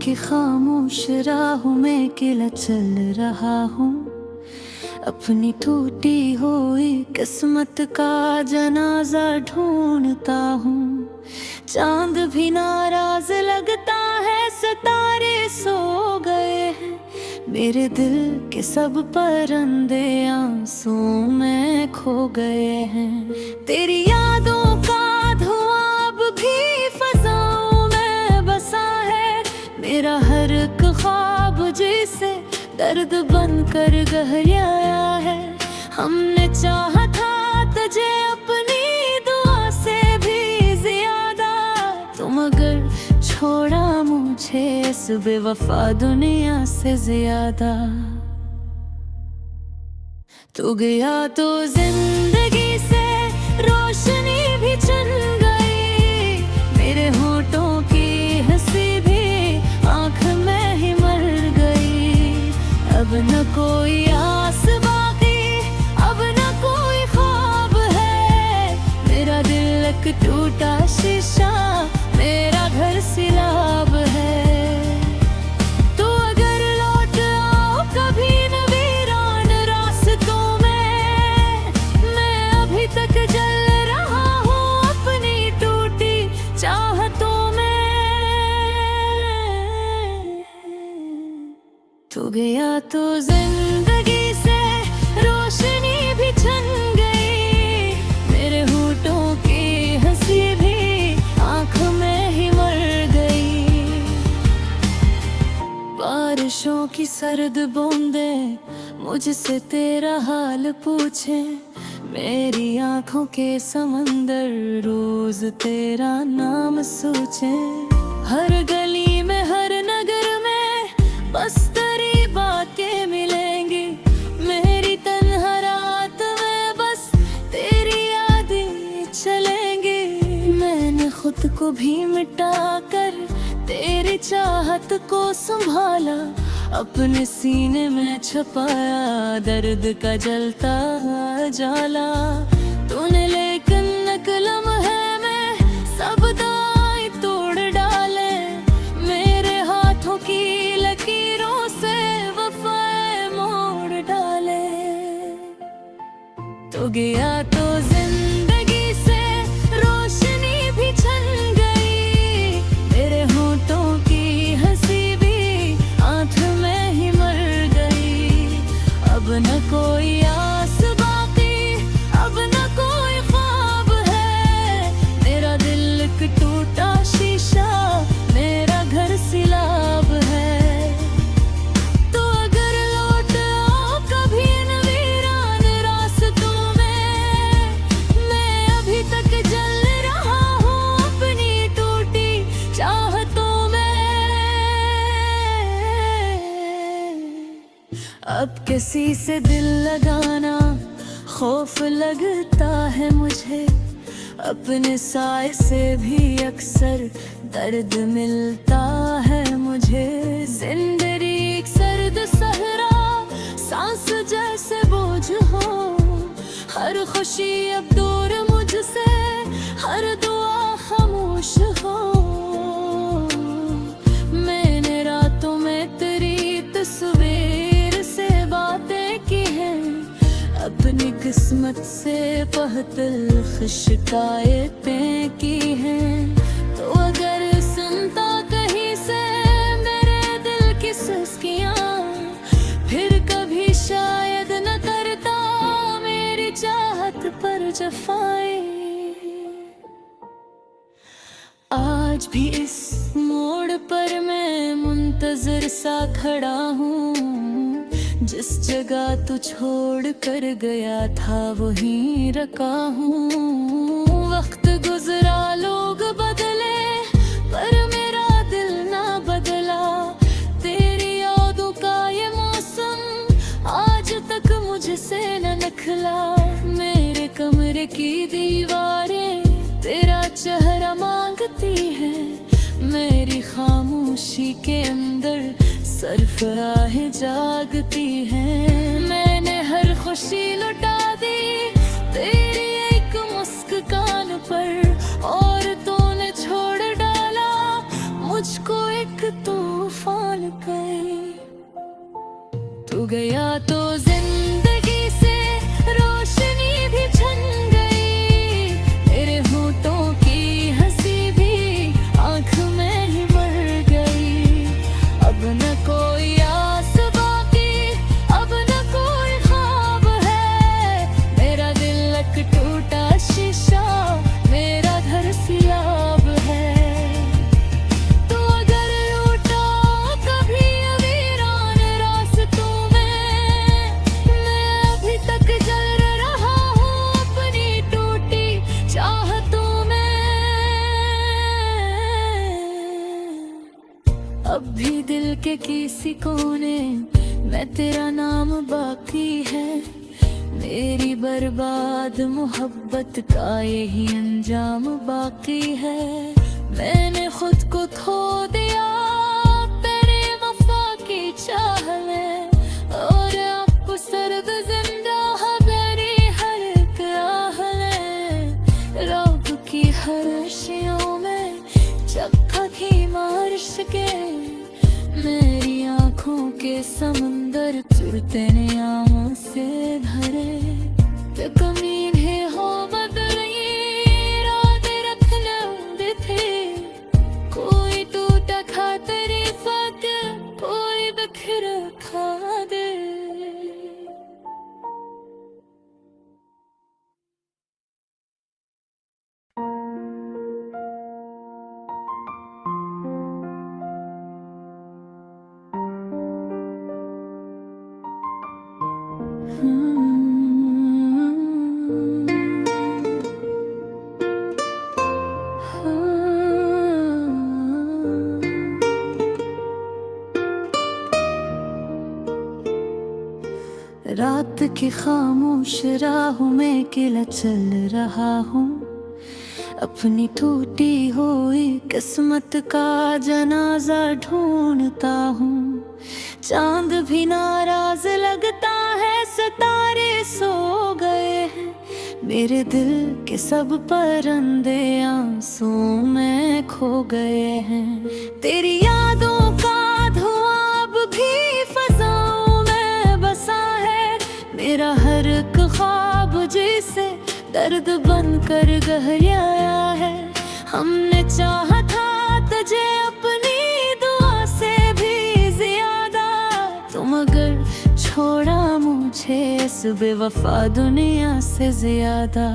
की खामोश राहों में अकेला चल रहा हूँ। अपनी टूटी हुई किस्मत का जनाजा ढूंढता हूँ। चांद भी नाराज लगता है, सितारे सो गए हैं। मेरे दिल के सब परिंदे आंसुओं में खो गए हैं। तेरी यादों का धुआं अब भी फज़ाओं में बसा है। मेरा हर एक ख्वाब जिसे दर्द बनकर गहराया है। हमने चाहा था तुझे अपनी दुआ से भी ज्यादा, तुम अगर छोड़ा मुझे इस बेवफा दुनिया से ज्यादा। तू गया तो जिंदगी से रोशनी भी चल गई। मेरे होठों की हंसी भी आँख में ही मर गई। अब न कोई आस बाकी, अब न कोई ख्वाब है। मेरा दिल एक टूटा शीशा, मेरा घर सिलाब है। तो अगर लौट आओ कभी न वीरान रास्तों में, मैं अभी तक जल रहा हूँ अपनी टूटी चाहतों में। तू गया तो जिंदगी से रोशनी भी छन गई। मेरे होठों की हंसी भी आँख में ही मर गई। बारिशों की सर्द बूंदें मुझसे तेरा हाल पूछे। मेरी आँखों के समंदर रोज तेरा नाम सोचे। हर गली में हर नगर में बस तेरी बातें मिलेंगी। मेरी तन्हा रात में बस तेरी यादें चलेंगी। मैंने खुद को भी मिटा कर तेरी चाहत को संभाला। अपने सीने में छुपाया दर्द का जलता जाला। तूने लेकिन कलम है मैं सब दाएं तोड़ डाले। मेरे हाथों की लकीरों से वफाएं मोड़ डाले। तो गया तो जिंदगी से रोशनी भी छन गई। मेरे होठों की हंसी भी आँख में ही मर गई। अब न कोई आस बाकी, अब न कोई ख्वाब है। मेरा दिल एक टूटा शीशा, मेरा घर सिलाब है। तो अगर लौट आओ कभी न वीरान रास्तों में, मैं अभी तक जल रहा हूँ अपनी टूटी चाहतों में। अब किसी से दिल लगाना खौफ लगता है मुझे। अपने साए से भी अक्सर दर्द मिलता है मुझे। जिंदगी एक सर्द सहरा, सांस जैसे बोझ हो। हर खुशी अब दूर मुझसे, हर दुआ खामोश हो। मैंने रातों में तेरी तस्वीर से बातें की हैं। अपनी किस्मत से पहतल शिकायतें की हैं। तो अगर सुनता कहीं से मेरे दिल की सिसकियाँ, फिर कभी शायद न करता मेरी चाहत पर जफाएं। आज भी इस मोड़ पर मैं मुंतजर सा खड़ा हूँ। जिस जगह तू छोड़ कर गया था वहीं रखा हूँ। वक्त गुजरा लोग बदले पर मेरा दिल ना बदला। तेरी यादों का ये मौसम आज तक मुझसे न निकला। मेरे कमरे की दीवारें तेरा चेहरा मांगती है। मेरी खामोशी के अंदर सरफराहें जागती हैं। मैंने हर खुशी लुटा दी तेरी एक मुस्कान पर, और तूने छोड़ डाला मुझको एक तूफान गया तो जिंदगी से रोशनी भी छन गई, तेरे होठों की हंसी भी आँख में ही मर गई। अब न कोई आस बाकी, अब न कोई ख्वाब है, मेरा दिल एक टूटा शीशा, मेरा घर सियाब है। तो अगर लौटा कभी वीरान रास्तों में, मैं अभी तक जल रहा हूँ अपनी टूटी चाहतों में। अब भी दिल के किसी कोने में तेरा नाम बाकी है, मेरी बर्बाद मोहब्बत का यही अंजाम बाकी है। मैंने खुद को खो दिया तेरे वफा की चाह में, और आपको सर्द जिंदा है मेरी हर एक आह ने। रब की हर अशियों में चक्का थी मारिश के, मेरी आँखों के समंदर तुरते आमों से भरे। तो कमीने हो मदरी इरादे रखना भी थे, कोई टूटा खा तेरी फाक, कोई बिखर खा दे। रात की खामोश राहों में अकेला चल रहा हूँ, अपनी टूटी हुई किस्मत का जनाजा ढूंढता हूँ। चांद भी नाराज लगता है, सितारे सो गए हैं, मेरे दिल के सब परिंदे आंसुओं में खो गए हैं। तेरी यादों का धुआं अब भी फज़ाओं में बसा है, मेरा हर एक ख्वाब जिसे दर्द बनकर गहराया है। हमने चाहा था तुझे अपनी दुआ से भी ज्यादा, तुम अगर छोड़ा मुझे इस बेवफा दुनिया से ज्यादा।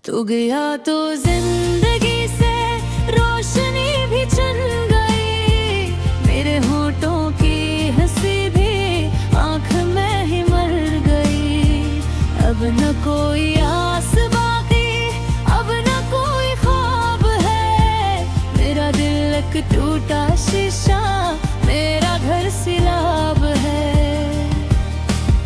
तू गया तो जिंदगी से रोशनी भी छन गई, मेरे होठों की हंसी भी आँख में ही मर गई। अब न कोई आस बाकी, अब न कोई ख्वाब है, मेरा दिल एक टूटा शीशा, मेरा घर सिलाब है।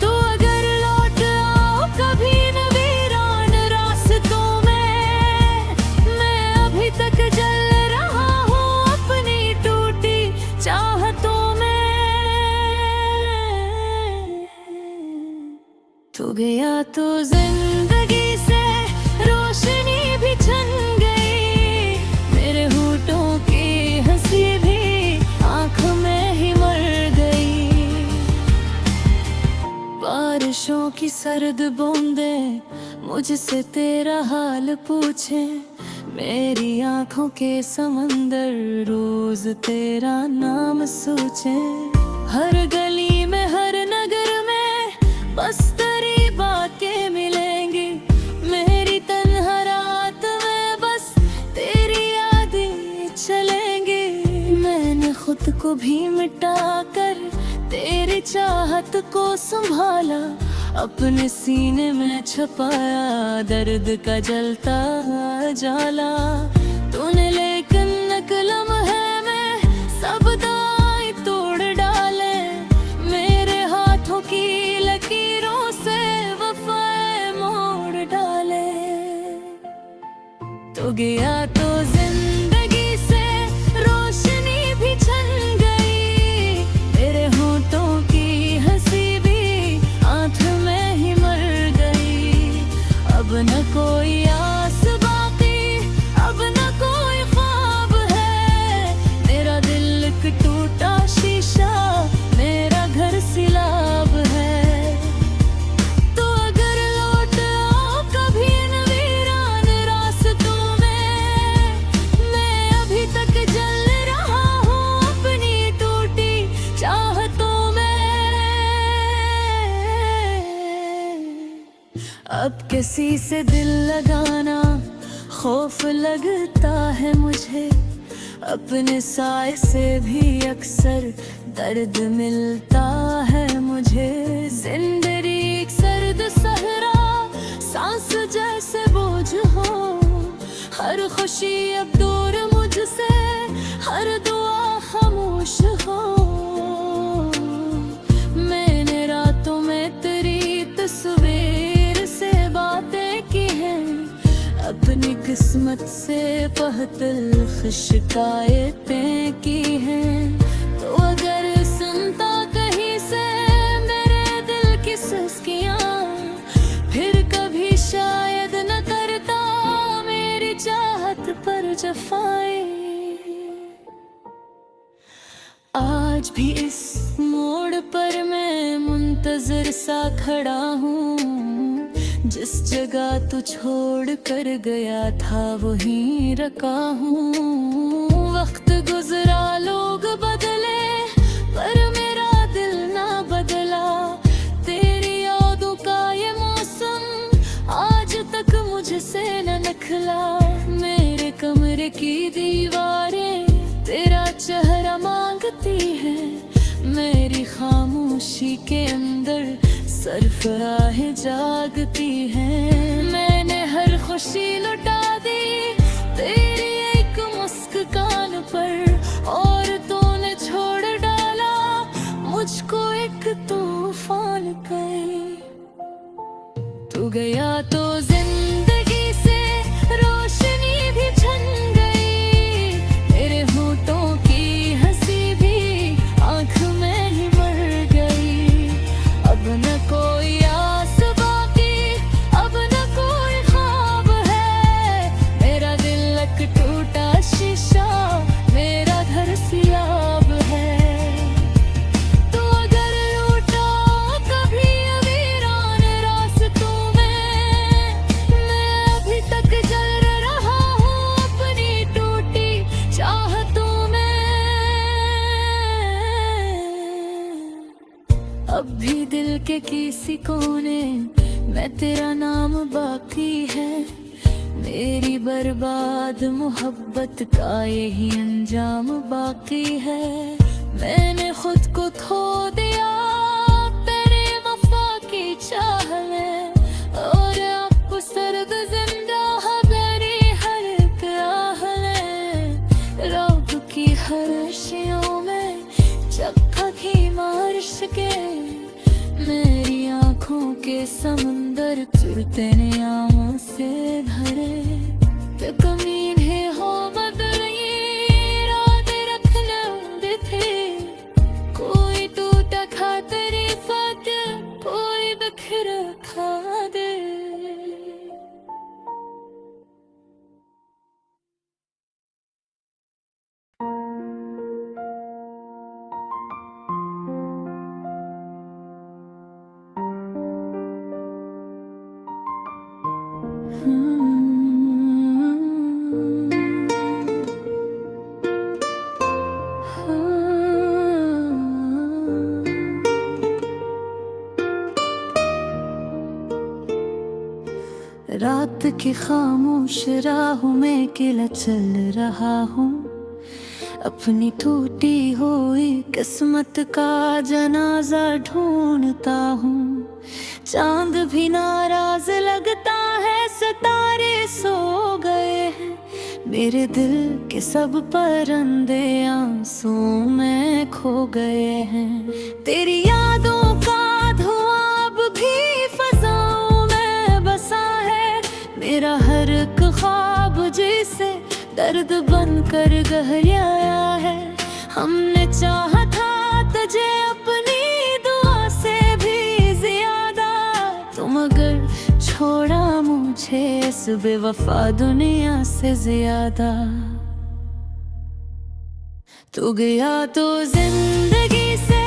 तो अगर लौट आओ कभी न वीरान रास्तों में, मैं अभी तक जल रहा हूँ अपनी टूटी चाहतों में। तू गया तो जिंदगी से रोशनी भी छन गई, मेरे होठों की हंसी भी आँख में ही मर गई। बारिशों की सर्द बूंदे मुझसे तेरा हाल पूछे, मेरी आँखों के समंदर रोज तेरा नाम सोचे। हर गली में हर नगर में बस तेरी बातें मिलेंगी, मेरी तन्हा रात में बस तेरी यादें चलेंगी। मैंने खुद को भी मिटा कर तेरी चाहत को संभाला, अपने सीने में छुपाया दर्द का जलता जाला। तूने लेकिन कलम है मैं सब दाएं तोड़ डाले, मेरे हाथों की लकीरों से वफाएं मोड़ डाले। तो गया तो जिंदगी से रोशनी भी छन गई, तेरे होठों की हंसी भी आँख में ही मर गई। अब न कोई आस बाकी, अब न कोई ख्वाब है, मेरा दिल एक अब किसी से दिल लगाना खौफ लगता है मुझे, अपने साए से भी अक्सर दर्द मिलता है मुझे। जिंदगी एक सर्द सहरा, सांस जैसे बोझ हो, हर खुशी अब दूर मुझसे, हर दुआ खामोश हो। मैंने रातों में तेरी तस्वीर से बातें की हैं, अपनी किस्मत से बहुत शिकायतें की हैं। तो अगर सुनता कहीं से मेरे दिल की सिसकियाँ, फिर कभी शायद न करता मेरी चाहत पर जफाएं। आज भी इस मोड़ पर मैं मुंतजर सा खड़ा हूँ, जिस जगह तू छोड़ कर गया था वहीं रखा हूँ। वक्त गुजरा, लोग बदले, पर मेरा दिल ना बदला। तेरी यादों का ये मौसम आज तक मुझसे न निकला। मेरे कमरे की दीवारें तेरा चेहरा मांगती है, मेरी खामोशी के अंदर सरफराहें जागती हैं। मैंने हर खुशी लुटा दी तेरी एक मुस्कान पर, और तूने छोड़ डाला मुझको एक तूफान पे। तू गया तो जिंदगी से रोशनी भी छन गई, तेरे होठों की हंसी भी आँख में ही मर गई। अब न कोई आस बाकी, अब न कोई ख्वाब है, मेरा दिल एक टूटा शीशा, मेरा घर सियाब है। तो अगर लूटा कभी वीरान रास्तों में, मैं अभी तक जल रहा हूँ अपनी टूटी चाहतों में। अब भी दिल के किसी कोने में तेरा नाम बाकी है, मेरी बर्बाद मोहब्बत का यही अंजाम बाकी है। मैंने खुद को खो दिया तेरे वफा की चाह में, और अब सर्द जिंदा है मेरी हर एक राह में। रब की हर अशियों में चक्का की मारिश के, मेरी आँखों के समंदर चुरते नियामों से भरे। तो कमीन है हो बदली रात रखना उड़े थे, कोई टूटा खा तेरी फात, कोई बिखरा खा दे। रात की खामोश राहों में अकेला चल रहा हूँ, अपनी टूटी हुई किस्मत का जनाजा ढूंढता हूँ। चांद भी नाराज लगता है, सितारे सो गए हैं, मेरे दिल के सब परिंदे आंसू में खो गए हैं। तेरी यादों का धुआं अब भी फज़ाओं में बसा है, मेरा हर एक ख्वाब जैसे दर्द बनकर गहराया है। हमने चाहा था तुझे अपनी दुआ से भी ज्यादा, तुम अगर छोड़ा मुझे इस बेवफा दुनिया से ज्यादा। तू गया तो जिंदगी से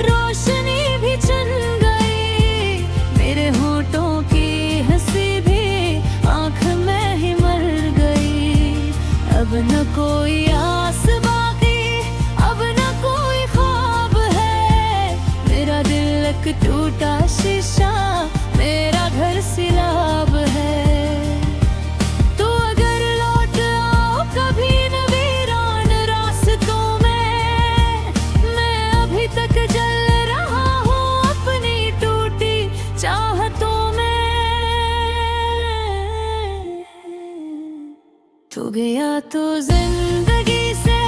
रोशनी भी चल गई, मेरे होठों की हंसी भी आँख में ही मर गई। अब न कोई आस बाकी, अब न कोई ख्वाब है, मेरा दिल एक टूटा शीशा, मेरा घर सिला तू गया तो जिंदगी से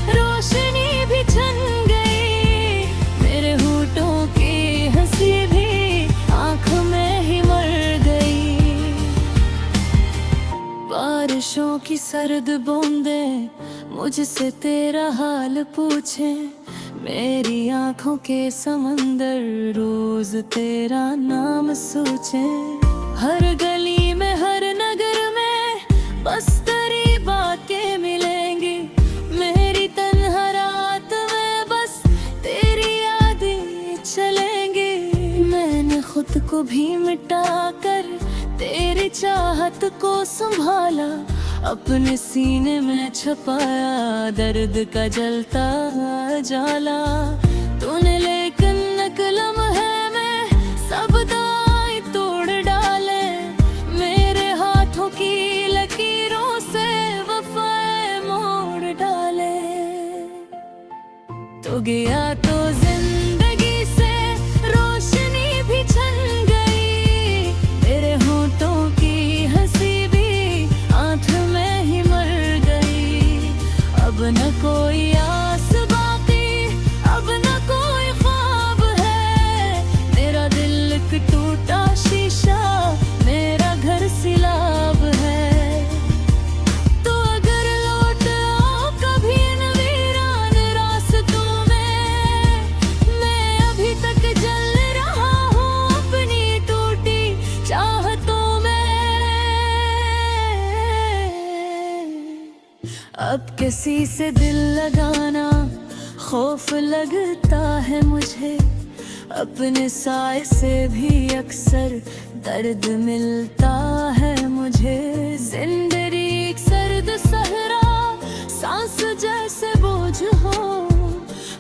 रोशनी भी छन गई, मेरे होठों की हंसी भी आँख में ही मर गई। बारिशों की सर्द बूंदें मुझसे तेरा हाल पूछे, मेरी आँखों के समंदर रोज तेरा नाम सोचे। हर गली में हर नगर में बस तेरी बातें मिलेंगी, मेरी तन्हा रात में बस तेरी यादें चलेंगी। मैंने खुद को भी मिटा कर तेरी चाहत को संभाला, अपने सीने में छुपाया दर्द का जलता जाला। तूने लेकिन कलम है मैं सब दाएं तोड़ डाले, मेरे हाथों की लकीरों से वफाएं मोड़ डाले। तो गया तो जिंदगी से रोशनी भी छन गई, तेरे होठों की हंसी भी आँख में ही मर गई। अब न कोई आस बाकी, अब न कोई ख्वाब है, मेरा दिल एक टूटा शीशा, मेरा घर सिलाब है। तो अगर लौट आओ कभी इन वीरान रास्तों में, मैं अभी तक जल रहा हूँ अपनी टूटी चाहतों में। अब किसी से दिल लगाना खौफ लगता है मुझे, अपने साए से भी अक्सर दर्द मिलता है मुझे। जिंदगी एक सर्द सहरा, सांस जैसे बोझ हो,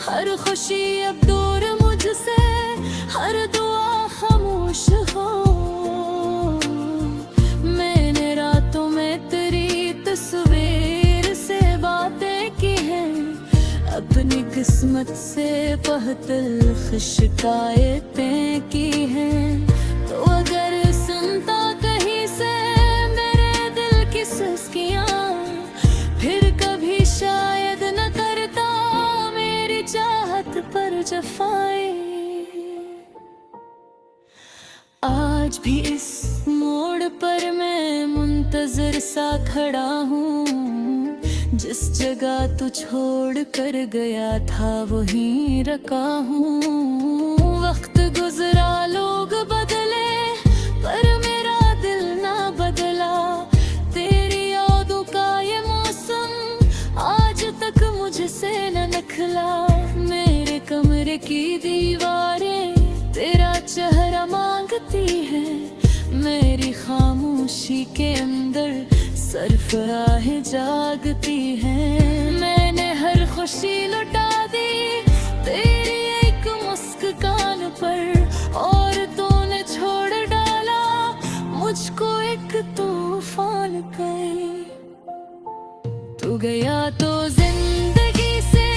हर खुशी अब दूर मुझसे, हर दुआ खामोश हो। मैंने रातों में तेरी तस्वीर से बातें की हैं, अपनी किस्मत से बहुत शिकायतें की हैं। तो अगर सुनता कहीं से मेरे दिल की सिसकियाँ, फिर कभी शायद न करता मेरी चाहत पर जफाएं। आज भी इस मोड़ पर मैं मुंतजर सा खड़ा हूँ, जिस जगह तू छोड़ कर गया था वहीं रखा हूँ। वक्त गुजरा लोग बदले पर मेरा दिल ना बदला, तेरी यादों का ये मौसम आज तक मुझसे न निकला। मेरे कमरे की दीवारें तेरा चेहरा मांगती है, मेरी खामोशी के अंदर सरफराहें जागती हैं। मैंने हर खुशी लुटा दी तेरी एक मुस्कान पर, और तूने छोड़ डाला मुझको एक तूफान कर। तू गया तो जिंदगी से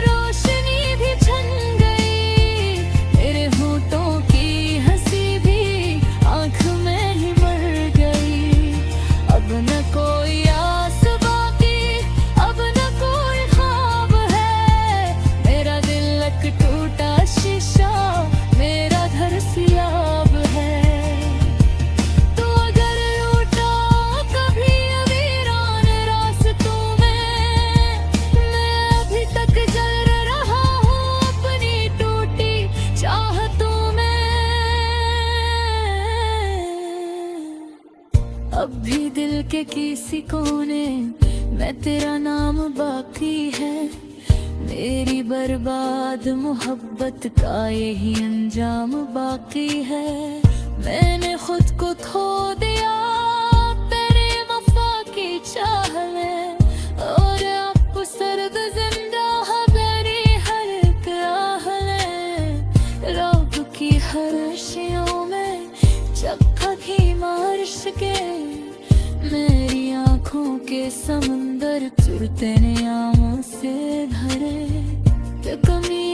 रोशनी भी छन गई, तेरे होठों की हंसी भी आँख में ही मर गई। अब न कोई आस बाकी, अब न कोई ख्वाब है, मेरा दिल एक टूटा शीशा, मेरा घर सिलाब है। तो अगर लौटा कभी वीरान रास्तों में, मैं अभी तक जल रहा हूँ अपनी टूटी चाहतों में। अब भी दिल के किसी कोने में तेरा नाम बाकी है, मेरी बर्बाद मोहब्बत का यही अंजाम बाकी है। मैंने खुद को खो दिया तेरे वफा की चाह में, और अब सर्द जिंदा है मेरी हर एक आह में। रब की हर शियों में चक्का की मारिश के, मेरी आँखों के समंदर तुरते आमों से भरे। तो कमी